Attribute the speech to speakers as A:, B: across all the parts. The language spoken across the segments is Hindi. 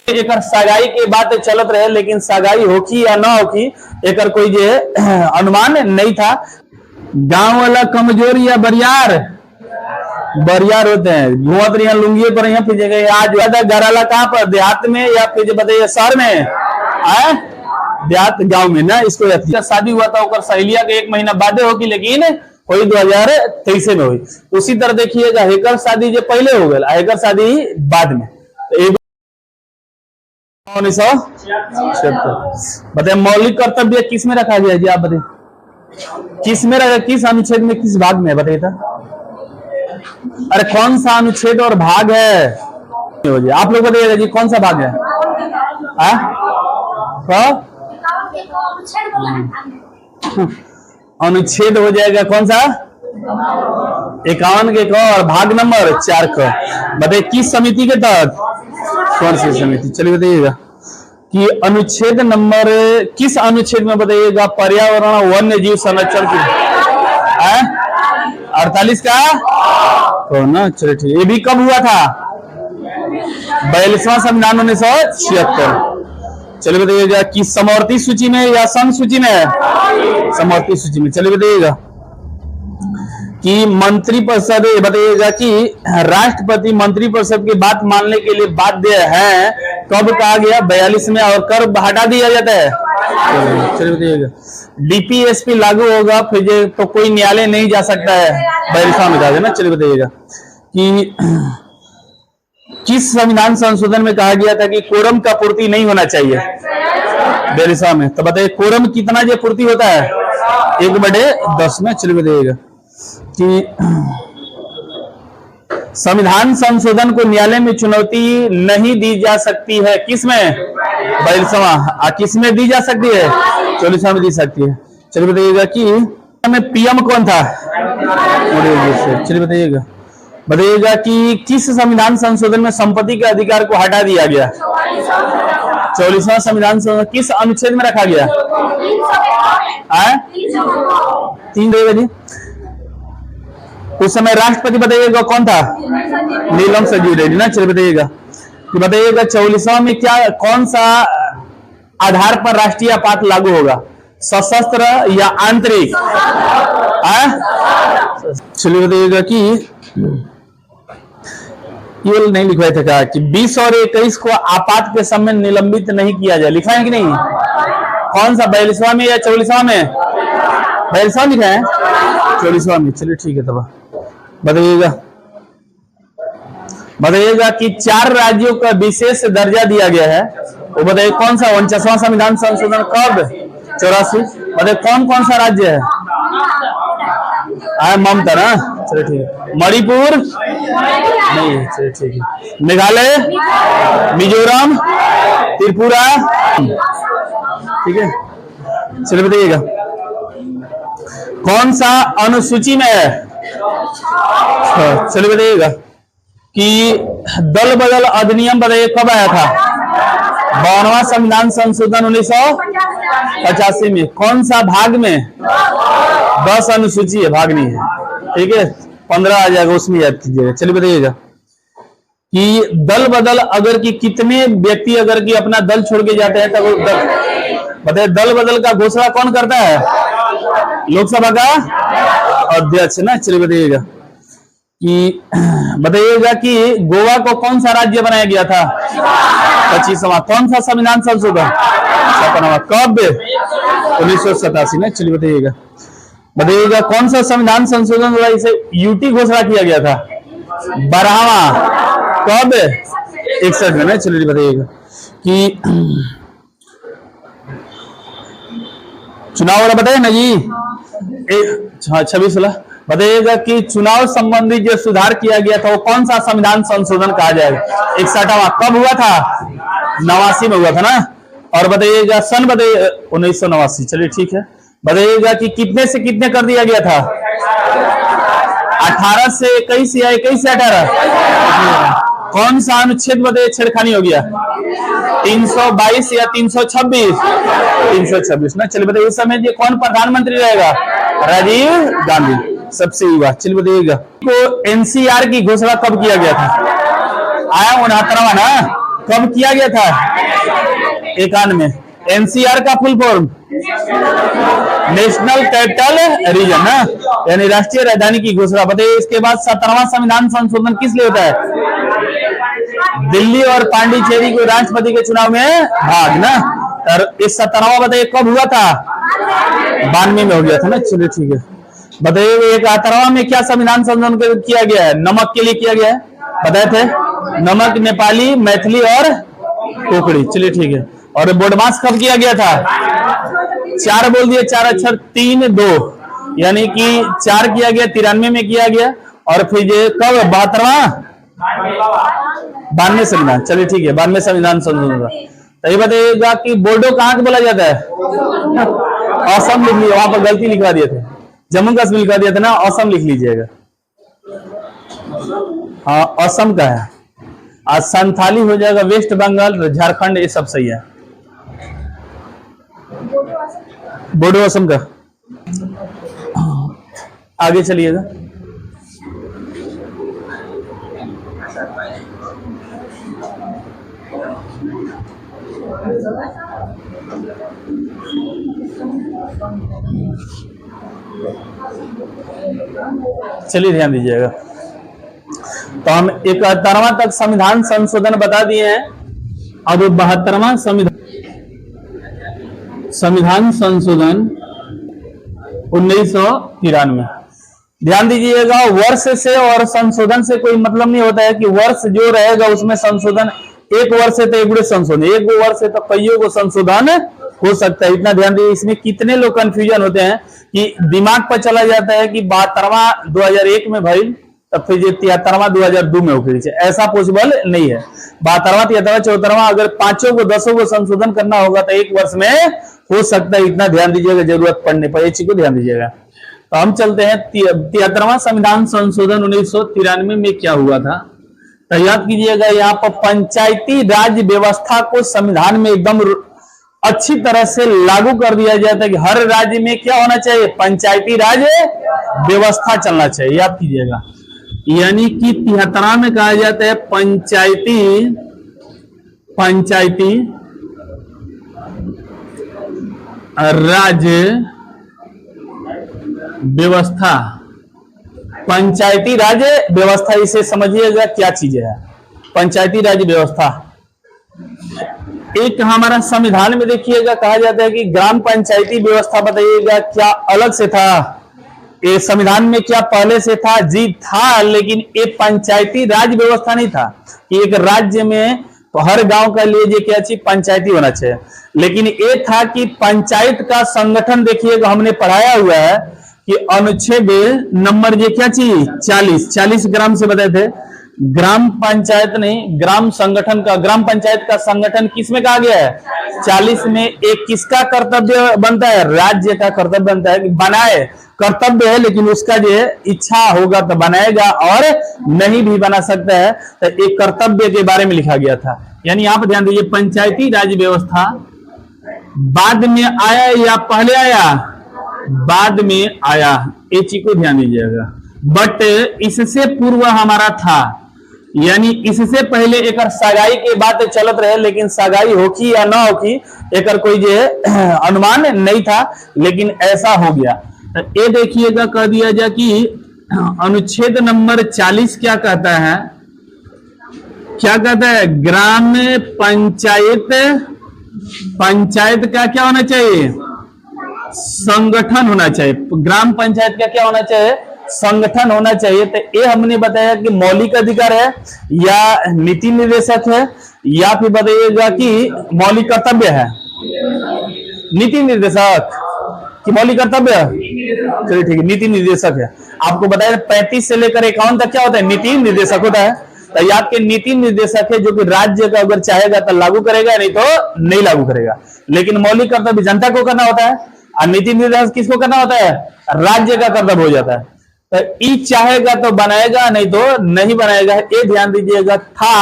A: एक सगाई के बात चलत रहे, लेकिन सगाई होकी या ना होकी एक कोई जे अनुमान नहीं था। गांव वाला कमजोर या बरियार बरियार होते हैं, घूमत रही लुंगी पर यहाँ फिर जगह आज ज्यादा घराला कहाँ पर, देहात में या फिर बताइए शहर में है, देहात गांव में ना। इसको शादी हुआ था और सहेलिया के 1 महीना बाद होगी, लेकिन वही 2023 में हुई। उसी तरह देखिएगा हेकर शादी जो पहले हो गया, हेकर शादी बाद में। 1976 बताइए मौलिक कर्तव्य किस में रखा गया जी, आप बताइए किस में रखा, किस अनुच्छेद में, किस भाग में बताइए था? अरे कौन सा अनुच्छेद और भाग है आप लोग बताइएगा जी, कौन सा भाग है? अनुच्छेद हो जाएगा कौन सा? 51 के क और भाग नंबर 4 का। बताइए किस समिति के तहत? कौन सी समिति? चलिए बताइएगा कि अनुच्छेद नंबर किस अनुच्छेद में बताइएगा? पर्यावरण वन्य जीव संरक्षण की 48 का तो ना। चलिए ठीक, ये भी कब हुआ था? 42वां संविधान 1976। चलिए बताइएगा कि समवर्ती सूची में या संघ सूची में? समवर्ती सूची में। चलिए बताइएगा कि मंत्रिपरिषद, बताइएगा कि राष्ट्रपति मंत्रिपरिषद की बात मानने के लिए बाध्य है, कब कहा गया? 42 में। और कर हटा दिया जाता है। चलिए बताइएगा डीपीएसपी लागू होगा फिर तो कोई न्यायालय नहीं जा सकता है, 42वां में था ना। चलिए बताइएगा कि किस संविधान संशोधन में कहा गया था कि कोरम का पूर्ति नहीं होना चाहिए? 42वां में। तो बताइए कोरम कितना जो पूर्ति होता है? 1/10 में। चलिए बताइएगा कि संविधान संशोधन को न्यायालय में चुनौती नहीं दी जा सकती है, किसमें? 42वां। किस में दी जा सकती है? 44वां में दी सकती है। चलिए बताइएगा कि पीएम कौन था? चलिए बताइएगा कि किस संविधान संशोधन में संपत्ति के अधिकार को हटा दिया गया? 44वां संविधान संशोधन किस अनुच्छेद में रखा गया? 3 देगा जी। उस समय राष्ट्रपति बताइएगा कौन था? नीलम संजीव रेड्डी ना। चलिए बताइएगा कि बताइएगा 44वां में क्या कौन सा आधार पर राष्ट्रीय आपात लागू होगा? सशस्त्र या आंतरिक? चलिए बताइएगा कि ये नहीं लिखवाया था क्या कि 20 और 21 को आपात के समय निलंबित नहीं किया जाए? लिखा है कि नहीं? कौन सा 42वां में या 44वां में? 42वां लिखा है, 44वां में। चलिए ठीक है। तब बताइएगा कि 4 राज्यों का विशेष दर्जा दिया गया है, वो बताइए कौन सा? 49वां संविधान संशोधन कब? 84। बताइए कौन कौन सा राज्य है? ममता ना। चलिए ठीक है। मणिपुर नहीं। चलिए ठीक है। मेघालय, मिजोरम, त्रिपुरा, ठीक है। चलिए बताइएगा कौन सा अनुसूची में है? चलिए बताइएगा कि दल बदल अधिनियम बताइए कब आया था? 52वां संविधान संशोधन 1985 में। कौन सा भाग में? 10 अनुसूची है, भाग नहीं है, ठीक है। 15 आ जाएगा, उसमें याद कीजिएगा। चलिए बताइएगा कि दल बदल अगर कि कितने व्यक्ति अगर कि अपना दल छोड़ के जाते हैं तब बताइए दल बदल का घोषणा कौन करता है? लोकसभा का अध्यक्ष ना। चलिए बताइएगा कि बताइएगा कि गोवा को कौन सा राज्य बनाया गया था? 25वां। कौन सा संविधान संशोधन? 57वां। कब? 1987 में। चलिए बताइएगा कौन सा संविधान संशोधन द्वारा इसे यूटी घोषणा किया गया था? 12वां। कब? 61 में। चलिए बताइएगा कि चुनाव वाला बताइए ना जी। 26 बताइएगा कि चुनाव संबंधी जो सुधार किया गया था वो कौन सा संविधान संशोधन कहा जाएगा? 61वां। कब हुआ था? 89 में हुआ था ना। और बताइएगा सन बताइए 1989। चलिए ठीक है। बताइएगा कि कितने से कितने कर दिया गया था? 18 से 21 या 21 से 18? कौन सा अनुच्छेद बताइए छेड़खानी हो गया? 322 या 326? 326 ना। चलिए बताइए उस समय जी कौन प्रधानमंत्री रहेगा? राजीव गांधी। सबसे युवा। चलिए बताइएगा को एनसीआर की घोषणा कब किया गया था? आया 69वां ना। कब किया गया था? 91 में। एनसीआर का full form national capital region ना, यानी राष्ट्रीय राजधानी की घोषणा। बताइए इसके बाद 17वां संविधान संशोधन किस लिए होता है? दिल्ली और पांडिचेरी को राष्ट्रपति के चुनाव में भाग ना। और इस 17वां बताइए कब हुआ था? 92 में हो गया था ना। चलिए ठीक है। बताइए 71वां में क्या संविधान संशोधन किया गया है? नमक के लिए किया गया है, बताए थे। नमक, नेपाली, मैथिली और कोकड़ी। चलिए ठीक है। और बोडमास कब किया गया था? 4 बोल दिए, 4 अक्षर 3 2, यानी कि 4 किया गया, 93 में किया गया। और फिर ये कब? 72वां 92 संविधान। चलिए ठीक है, 92 संविधान संशोधन। तो ये बताइएगा कि बोडो कहाँ को बोला जाता है? असम लिख लीजिए, वहां पर गलती लिखवा दिए थे, जम्मू कश्मीर लिखवा दिया था ना, असम लिख लीजिएगा। हाँ असम का है। आज संथाली हो जाएगा, वेस्ट बंगाल, झारखंड, ये सब सही है। बोडो असम का। आगे चलिएगा। चलिए ध्यान दीजिएगा। तो हम 71वां तक संविधान संशोधन बता दिए हैं। अब 72वां संविधान संशोधन 1993। ध्यान दीजिएगा, वर्ष से और संशोधन से कोई मतलब नहीं होता है कि वर्ष जो रहेगा उसमें संशोधन, एक वर्ष है तो एक संशोधन, एक वर्ष है तो कईयों को संशोधन हो सकता है। इतना ध्यान दीजिए। इसमें कितने लोग कंफ्यूजन होते हैं कि दिमाग पर चला जाता है कि 72वां 2001 में भाई, तब फिर 73वां 2002 में होकर, ऐसा पॉसिबल नहीं है। 72वां 73वां 74वां अगर 5 को 10 को संशोधन करना होगा तो एक वर्ष में हो सकता है। इतना ध्यान दीजिएगा, जरूरत पड़ने पर, इस चीज को ध्यान दीजिएगा। तो हम चलते हैं 73वां संविधान संशोधन 1993 में क्या हुआ था। तो याद कीजिएगा, यहाँ पर पंचायती राज व्यवस्था को संविधान में एकदम अच्छी तरह से लागू कर दिया जाता है कि हर राज्य में क्या होना चाहिए? पंचायती राज व्यवस्था चलना चाहिए। याद कीजिएगा, यानी कि 73 में कहा जाता है पंचायती राज व्यवस्था। पंचायती राज व्यवस्था, इसे समझिएगा क्या चीज है पंचायती राज व्यवस्था। एक हमारा संविधान में देखिएगा कहा जाता है कि ग्राम पंचायती व्यवस्था। बताइएगा क्या अलग से था? ये संविधान में क्या पहले से था? जी था, लेकिन ये पंचायती राज व्यवस्था नहीं था कि एक राज्य में तो हर गांव का लिए ये क्या चीज पंचायती होना चाहिए। लेकिन ये था कि पंचायत का संगठन, देखिएगा हमने पढ़ाया हुआ है कि अनुच्छेद नंबर ये क्या चीज 40 ग्राम से बताए थे। ग्राम पंचायत नहीं, ग्राम संगठन का, ग्राम पंचायत का संगठन किसमें कहा गया है? 40 में। एक किसका कर्तव्य बनता है? राज्य का कर्तव्य बनता है कि बनाए, कर्तव्य है, लेकिन उसका जो इच्छा होगा तो बनाएगा और नहीं भी बना सकता है। तो एक कर्तव्य के बारे में लिखा गया था। यानी यहाँ पर ध्यान दीजिए, पंचायती राज व्यवस्था बाद में आया या पहले आया? बाद में आया, ये चीज को ध्यान दीजिएगा। बट इससे पूर्व हमारा था, यानी इससे पहले एक सगाई के बात चलत रहे, लेकिन सगाई होगी या ना होगी एक कोई जो अनुमान नहीं था, लेकिन ऐसा हो गया। तो ये देखिएगा कह दिया जाए कि अनुच्छेद नंबर 40 क्या कहता है? क्या कहता है? ग्राम पंचायत का क्या होना चाहिए? संगठन होना चाहिए। ग्राम पंचायत का क्या होना चाहिए? संगठन होना चाहिए। तो ये हमने बताया कि मौलिक अधिकार है या नीति निर्देशक है, या फिर बताइएगा कि मौलिक कर्तव्य है? नीति निर्देशक कि मौलिक कर्तव्य? चलिए ठीक है, नीति निर्देशक है। आपको बताया 35 से लेकर 51 तक क्या होता है? नीति निर्देशक होता है। तो याद के नीति निर्देशक है जो कि राज्य का अगर चाहेगा तो लागू करेगा, नहीं तो नहीं लागू करेगा। लेकिन मौलिक कर्तव्य जनता को करना होता है और नीति निर्देशक किसको करना होता है? राज्य का कर्तव्य हो जाता है। तो ई चाहेगा तो बनाएगा, नहीं तो नहीं बनाएगा। ये ध्यान दीजिएगा। था,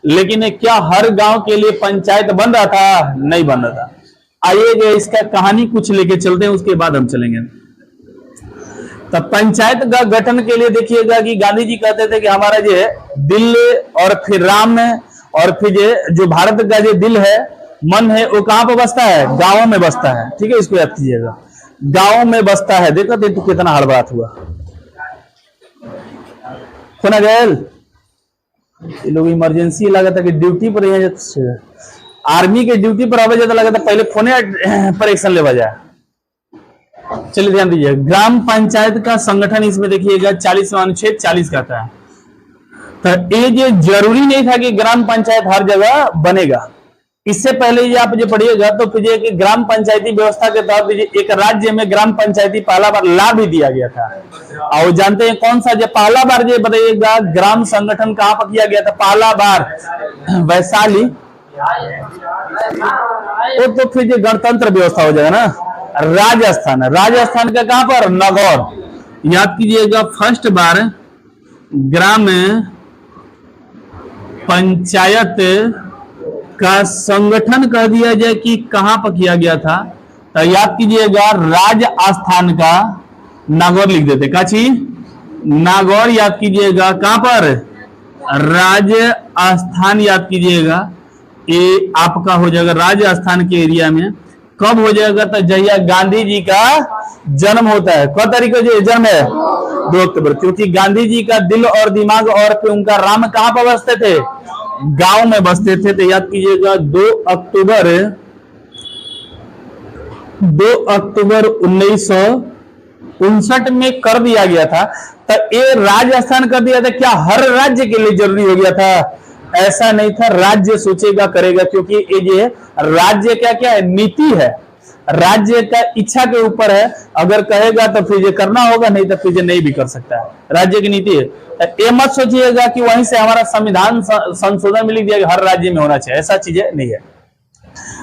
A: लेकिन क्या हर गांव के लिए पंचायत बन रहा था? नहीं बन रहा था। आइए जो इसका कहानी कुछ लेके चलते हैं, उसके बाद हम चलेंगे। तो पंचायत का गठन के लिए देखिएगा कि गांधी जी कहते थे कि हमारा जो है दिल और फिर राम और फिर ये जो भारत का जो दिल है, मन है, वो कहां पर बसता है? गांवों में बसता है। ठीक है, इसको याद कीजिएगा, गांवों में बसता है। देखो तो कितना हड़बड़ाहट हुआ, सुना गैल ये लोग इमरजेंसी लगा था कि ड्यूटी पर यहाँ आर्मी के ड्यूटी पर आवे जाता लगा था पहले फोने पर एक्शन ले जाए। चलिए ध्यान दीजिए, ग्राम पंचायत का संगठन इसमें देखिएगा 40वां अनुच्छेद 40 कहता है। तो ये जरूरी नहीं था कि ग्राम पंचायत हर जगह बनेगा। इससे पहले ये आप जो पढ़िएगा तो फिर कि ग्राम पंचायती व्यवस्था के तहत एक राज्य में ग्राम पंचायती पहला बार ला भी दिया गया था। और जानते हैं कौन सा जो पहला बार जो बताइएगा ग्राम संगठन कहां पर किया गया था? पहला बार वैशाली। वो तो फिर जो गणतंत्र व्यवस्था हो जाएगा ना, राजस्थान। राजस्थान का कहां पर? नागौर। याद कीजिएगा, फर्स्ट बार ग्राम पंचायत का संगठन कह दिया जाए कि कहां पर किया गया था, तो याद कीजिएगा राजस्थान का नागौर लिख देते। का चीज? नागौर याद कीजिएगा। कहां पर? राजस्थान याद कीजिएगा। ये आपका हो जाएगा राजस्थान के एरिया में। कब हो जाएगा? तो जहिया गांधी जी का जन्म होता है। कब तारीख को जन्म है? 2 अक्टूबर। क्योंकि गांधी जी का दिल और दिमाग और फिर उनका राम कहां पर बसते थे? गांव में बसते थे। तो याद कीजिएगा 2 अक्टूबर 1959 में कर दिया गया था। तो ये राजस्थान कर दिया था। क्या हर राज्य के लिए जरूरी हो गया था? ऐसा नहीं था। राज्य सोचेगा करेगा, क्योंकि ये राज्य क्या क्या है? नीति है। राज्य का इच्छा के ऊपर है। अगर कहेगा तो फिर ये करना होगा, नहीं तो फिर ये नहीं भी कर सकता है। राज्य की नीति है। ये मत सोचिएगा कि वहीं से हमारा संविधान संशोधन में लिख दिया कि हर राज्य में होना चाहिए, ऐसा चीजें नहीं है।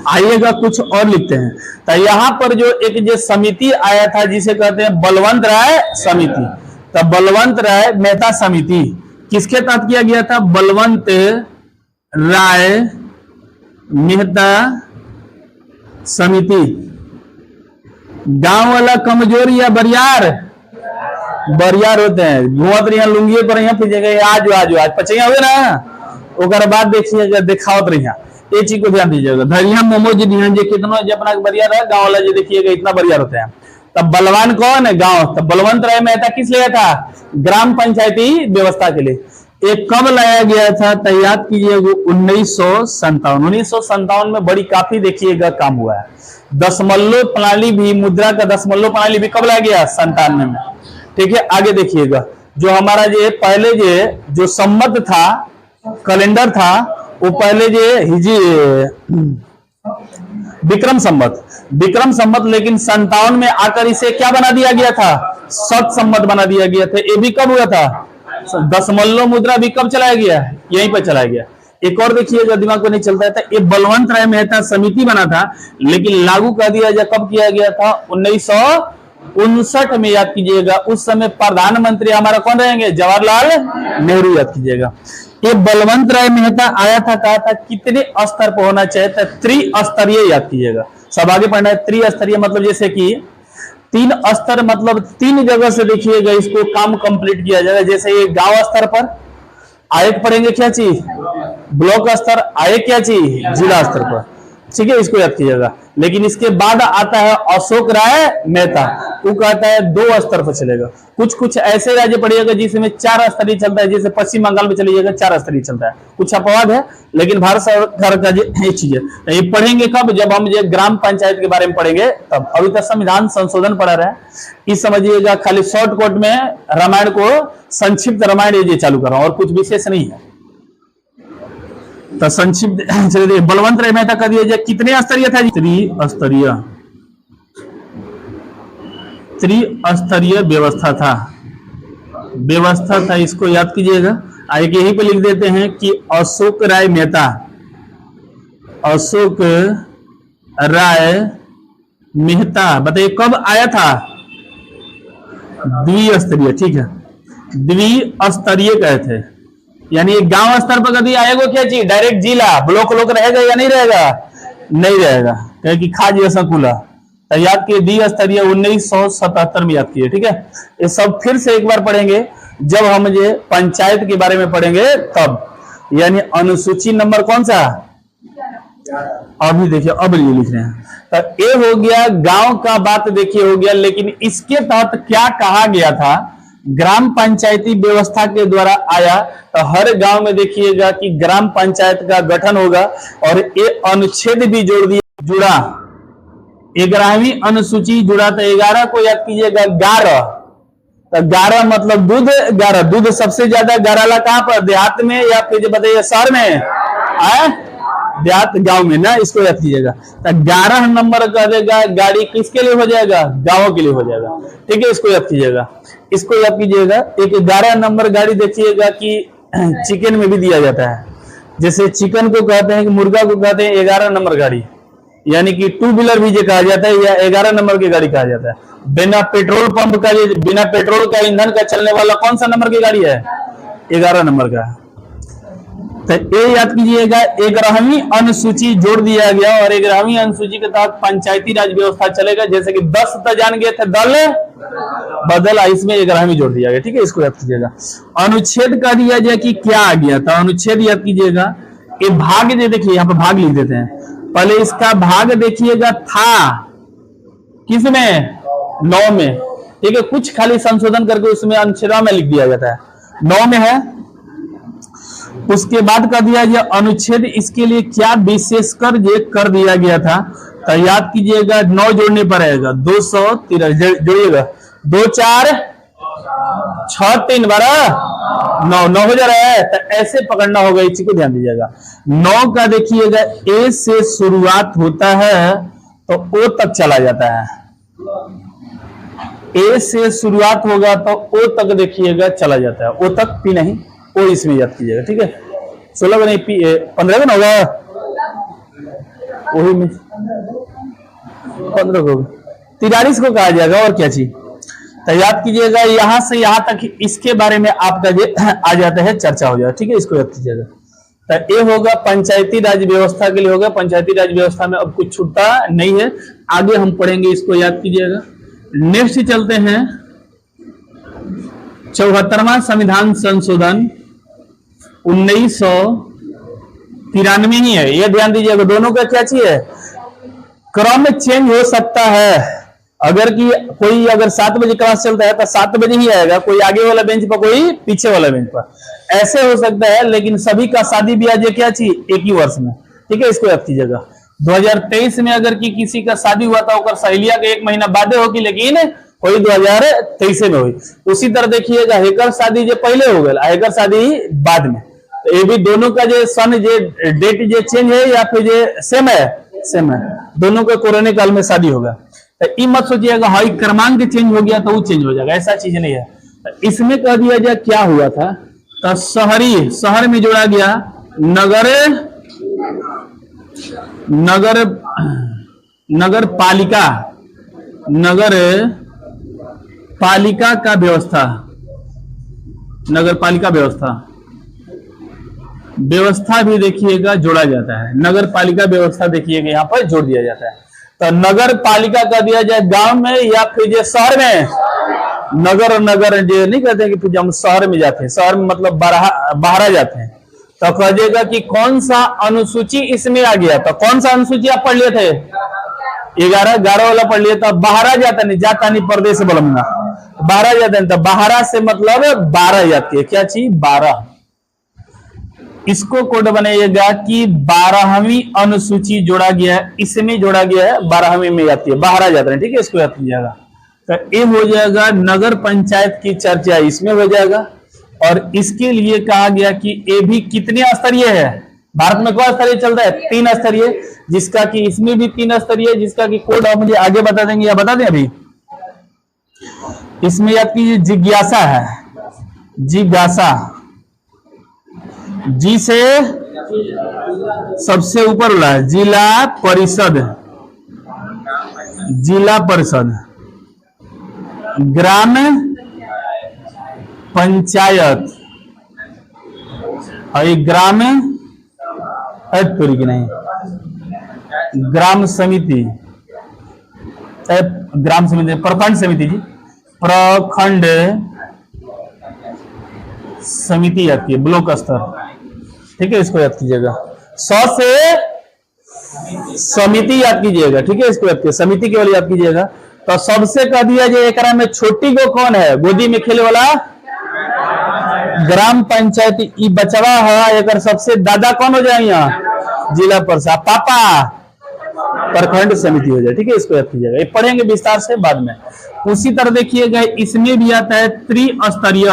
A: आइएगा कुछ और लिखते हैं। तो यहां पर जो एक जो समिति आया था जिसे कहते हैं बलवंत राय समिति, तो बलवंत राय मेहता समिति किसके तहत किया गया था? बलवंत राय मेहता समिति। गांव वाला कमजोर या बरियार? बरियार होते हैं। घुमत रही लुंगी पर यहाँ फिर आज आज पचैया हुए ना, ओकर बाद देखिएगा दिखावत रही। ये चीज को ध्यान दीजिएगा। धरिया मोमो जी ध्यान जी कितना जो अपना बरियार है, गांव वाला जी देखिएगा इतना बरियार होते हैं। तब बलवान कौन है? गांव। तब बलवंत राय मेहता किस लिए था? ग्राम पंचायती व्यवस्था के लिए। एक कब लाया गया था? तो याद कीजिएगा 1957 में बड़ी काफी देखिएगा काम हुआ है। दशमलव प्रणाली भी, मुद्रा का दशमलव प्रणाली भी कब लाया गया? 97 में। ठीक है, आगे देखिएगा जो हमारा जो पहले जो सम्मत था, कैलेंडर था, वो पहले विक्रम संवत, लेकिन 57 में आकर इसे क्या बना दिया गया था? सत संवत बना दिया गया था। ये भी कब हुआ था? दशमलव मुद्रा भी कब चलाया गया? यहीं पर चलाया गया। एक और देखिएगा, दिमाग को नहीं चलता था। ये बलवंत राय मेहता समिति बना था, लेकिन लागू कर दिया जाए कब किया गया था? 1959 में। याद कीजिएगा उस समय प्रधानमंत्री हमारा कौन रहेंगे? जवाहरलाल नेहरू। याद कीजिएगा ये बलवंत राय मेहता आया था, कहा था कितने स्तर पर होना चाहिए था? त्रिस्तरीय। याद कीजिएगा, सब आगे पढ़ना है। त्रिस्तरीय मतलब जैसे कि 3 स्तर, मतलब 3 जगह से देखिएगा इसको काम कंप्लीट किया जाएगा। जैसे ये गांव स्तर पर आयोग पढ़ेंगे क्या चीज? ब्लॉक स्तर। आयोग क्या चीज? जिला स्तर पर। ठीक है, इसको याद कीजिएगा। लेकिन इसके बाद आता है अशोक राय मेहता, वो कहता है 2 स्तर पर चलेगा। कुछ ऐसे राज्य पढ़िएगा जिसमें 4 स्तरीय चलता है, जैसे पश्चिम बंगाल में चलिएगा 4 स्तरीय चलता है। कुछ अपवाद है, लेकिन भारत सरकार का ये चीज है। ये पढ़ेंगे कब? जब हम ये ग्राम पंचायत के बारे में पढ़ेंगे तब। अभी तक संविधान संशोधन पढ़ा रहे हैं, इस समझिएगा। खाली शॉर्टकट में रामायण को, संक्षिप्त रामायण ये चालू कर रहा हूं, और कुछ विशेष नहीं है। तो संक्षिप्त चलिए, बलवंत राय मेहता कर दिया जाए कितने स्तरीय था? त्रिस्तरीय व्यवस्था था। इसको याद कीजिएगा। आगे यहीं पे लिख देते हैं कि अशोक राय मेहता बताइए कब आया था? द्विस्तरीय। ठीक है, द्विस्तरीय कहे थे, यानी गांव स्तर पर कभी आएगा क्या चीज? डायरेक्ट जिला ब्लॉक रहेगा या नहीं रहेगा? नहीं रहेगा, क्योंकि खाज जैसा खुला। तो याद किए द्विस्तरीय 1977 में याद किए। ठीक है, ये सब फिर से एक बार पढ़ेंगे जब हम ये पंचायत के बारे में पढ़ेंगे तब। यानी अनुसूची नंबर कौन सा? अभी देखिए, अब ये लिख रहे हैं। तो ये हो गया गांव का बात, देखिए हो गया। लेकिन इसके तहत क्या कहा गया था? ग्राम पंचायती व्यवस्था के द्वारा आया। तो हर गांव में देखिएगा कि ग्राम पंचायत का गठन होगा। और ये अनुच्छेद भी जोड़ दिया, जुड़ा 11वीं अनुसूची जुड़ा। तो 11 को याद कीजिएगा 11। तो 11 मतलब दूध। 11 दूध सबसे ज्यादा गाराला कहां पर? देहात में या फिर बताइए शहर में? देहात, गांव में ना, इसको याद कीजिएगा। तो 11 नंबर का देगा गाड़ी किसके लिए हो जाएगा? गांवों के लिए हो जाएगा। ठीक है, इसको याद कीजिएगा। इसको याद कीजिएगा। एक 11 नंबर गाड़ी देखिएगा कि चिकन में भी दिया जाता है। जैसे चिकन को कहते हैं कि मुर्गा को कहते हैं 11 नंबर गाड़ी, यानी कि 2 व्हीलर भी जो कहा जाता है या 11 नंबर की गाड़ी कहा जाता है। बिना पेट्रोल पंप का, बिना पेट्रोल का ईंधन का चलने वाला कौन सा नंबर की गाड़ी है? 11 नंबर का। तो ये याद कीजिएगा, 11वीं अनुसूची जोड़ दिया गया। और 11वीं अनुसूची के तहत पंचायती राज व्यवस्था चलेगा। जैसे कि 10 तो जान गए थे, दल बदल, इसमें 11वीं जोड़ दिया गया। ठीक है, इसको याद कीजिएगा। अनुच्छेद का दिया जाए कि क्या आ गया था? अनुच्छेद याद कीजिएगा। ये भाग दे, देखिए यहाँ पे भाग लिख देते हैं। पहले इसका भाग देखिएगा था किसमें? 9 में। ठीक है, कुछ खाली संशोधन करके उसमें अनुच्छेद में लिख दिया जाता है, 9 में है। उसके बाद कर दिया गया अनुच्छेद, इसके लिए क्या विशेषकर ये कर दिया गया था? तो याद कीजिएगा, 9 जोड़ने पर आएगा 213, जोड़िएगा 2 4 6 3 12 9 हो जा रहा है। तो ऐसे पकड़ना होगा, इसी को ध्यान दीजिएगा। 9 का देखिएगा ए से शुरुआत होता है तो ओ तक चला जाता है। ए से शुरुआत होगा तो ओ तक देखिएगा चला जाता है। ओ तक पी नहीं, ओ इसमें याद कीजिएगा। ठीक है, 16 नहीं, 15 का होगा, वही में 15 को 43 को कहा जाएगा। और क्या चीज? तो याद कीजिएगा, यहां से यहां तक इसके बारे में आपका ये आ जाता है, चर्चा हो जाएगा। ठीक है, इसको याद कीजिएगा। तो ये होगा पंचायती राज व्यवस्था के लिए होगा। पंचायती राज व्यवस्था में अब कुछ छूटता नहीं है, आगे हम पढ़ेंगे, इसको याद कीजिएगा। नेक्स्ट चलते हैं, 74वां संविधान संशोधन 1993 ही है। ये ध्यान दीजिएगा, दोनों का क्या चीज है? क्रम चेंज हो सकता है। अगर कि कोई अगर 7 बजे क्लास चलता है तो 7 बजे ही आएगा, कोई आगे वाला बेंच पर, कोई पीछे वाला बेंच पर, ऐसे हो सकता है। लेकिन सभी का शादी ब्याह ये क्या चीज? एक ही वर्ष में। ठीक है, इसको याद कीजिएगा। 2023 में अगर कि किसी का शादी हुआ था, और सहेलिया के 1 महीना बाद होगी, लेकिन कोई 2023 में हुई। उसी तरह देखिएगा, हेकर शादी जो पहले हो गया, हेकर शादी बाद में। तो ये भी दोनों का जो सन, जो डेट जो चेंज है या फिर जो सेम है, सेम है। दोनों का कोरोना काल में शादी होगा। तो ये मत सोचिएगा हाई क्रमांक चेंज हो गया तो वो चेंज हो जाएगा, ऐसा चीज नहीं है। तो इसमें कह दिया जाए क्या हुआ था? तो शहरी, शहर में जोड़ा गया नगर, नगर, नगर पालिका, नगर पालिका का व्यवस्था, नगर पालिका व्यवस्था, व्यवस्था भी देखिएगा जोड़ा जाता है। नगर पालिका व्यवस्था देखिएगा यहाँ पर जोड़ दिया जाता है। तो नगर पालिका का दिया जाए गांव में या फिर जो शहर में। नगर और नगर जो नहीं कहते हैं कि फिर हम शहर में जाते हैं, शहर में मतलब बाहर जाते हैं। तो कहिएगा कि कौन सा अनुसूची इसमें आ गया? तो कौन सा अनुसूची आप पढ़ लिए थे? 11 वाला पढ़ लिया था। बाहर जाता नहीं, जाता नहीं परदेश बलमना, बाहर जाता नहीं। तो बाहर से मतलब 12 जाती है, क्या चीज? 12। इसको कोड बनाइएगा कि 12वीं अनुसूची जोड़ा गया है, इसमें जोड़ा गया है, 12वीं में आती है, बाहर जाता है। ठीक है, इसको याद कीजिएगा। तो ये हो जाएगा नगर पंचायत की चर्चा, इसमें हो जाएगा। और इसके लिए कहा गया कि ये भी कितने स्तरीय है? भारत में कौन स्तरीय चलता है? 3 स्तरीय, जिसका कि इसमें भी 3 स्तरीय, जिसका कि कोड आप मुझे आगे बता देंगे या बता दें अभी? इसमें याद कीजिए जिज्ञासा है, जिज्ञासा, जी से सबसे ऊपर वाला है जिला परिषद, जिला परिषद, ग्राम पंचायत, और ग्राम की नहीं, ग्राम समिति, ग्राम समिति, प्रखंड समिति जी, प्रखंड समिति आती है, ब्लॉक स्तर। ठीक है, इसको याद कीजिएगा। 100 से समिति याद कीजिएगा, ठीक है, इसको याद कीजिए, समिति केवल याद कीजिएगा। तो सबसे कह दिया जो एकरा में छोटी को कौन है, गोदी में खेले वाला ग्राम पंचायत ई बचवा है, एक सबसे दादा कौन हो जाए यहाँ, जिला परिषद, पापा प्रखंड समिति हो जाए, ठीक है, इसको याद कीजिएगा। ये पढ़ेंगे विस्तार से बाद में। उसी तरह देखिएगा इसमें भी आता है त्रिस्तरीय,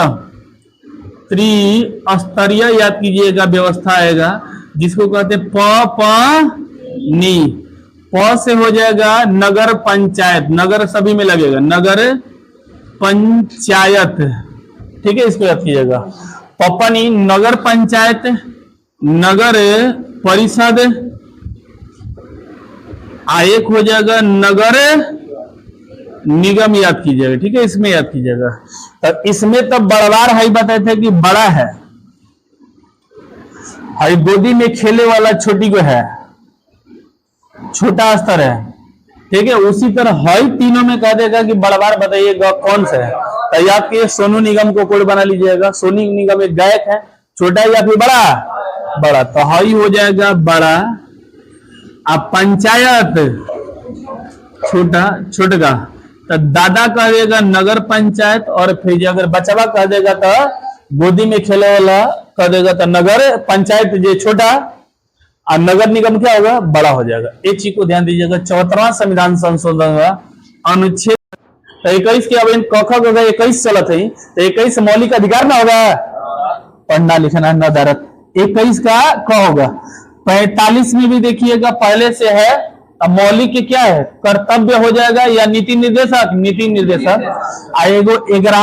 A: त्रिस्तरीय याद कीजिएगा व्यवस्था आएगा, जिसको कहते हैं नी, प से हो जाएगा नगर पंचायत, नगर सभी में लगेगा, नगर पंचायत, ठीक है, इसको याद कीजिएगा। पपनी नगर पंचायत, नगर परिषद, एक हो जाएगा नगर निगम, याद कीजिएगा, ठीक है, इसमें याद कीजिएगा। तो इसमें तो बड़वार है बताए थे कि बड़ा है, हाई गोदी में खेले वाला छोटी को है, छोटा स्तर है, ठीक है। उसी तरह हई तीनों में कह देगा कि बड़वार बताइएगा कौन सा है, तो याद कीजिए सोनू निगम को कोड बना लीजिएगा। सोनू निगम एक गायक है, छोटा या फिर बड़ा, बड़ा, तो हई हो जाएगा बड़ा। अब पंचायत छोटा, छोटका, तो दादा कह देगा नगर पंचायत, और फिर अगर बचवा कह देगा तो गोदी में खेले वाला कह देगा तो नगर पंचायत जो छोटा, और नगर निगम क्या होगा, बड़ा हो जाएगा। एक चीज को ध्यान दीजिएगा, 74वां संविधान संशोधन का अनुच्छेद 21 के अब कख 21 चलत है, तो 21 मौलिक अधिकार ना होगा, पढ़ना लिखना न धारत, 21 का क्या होगा। 45 में भी देखिएगा पहले से है, अब मौलिक के क्या है, कर्तव्य हो जाएगा या नीति निर्देशक, नीति निर्देशक आएगो। 11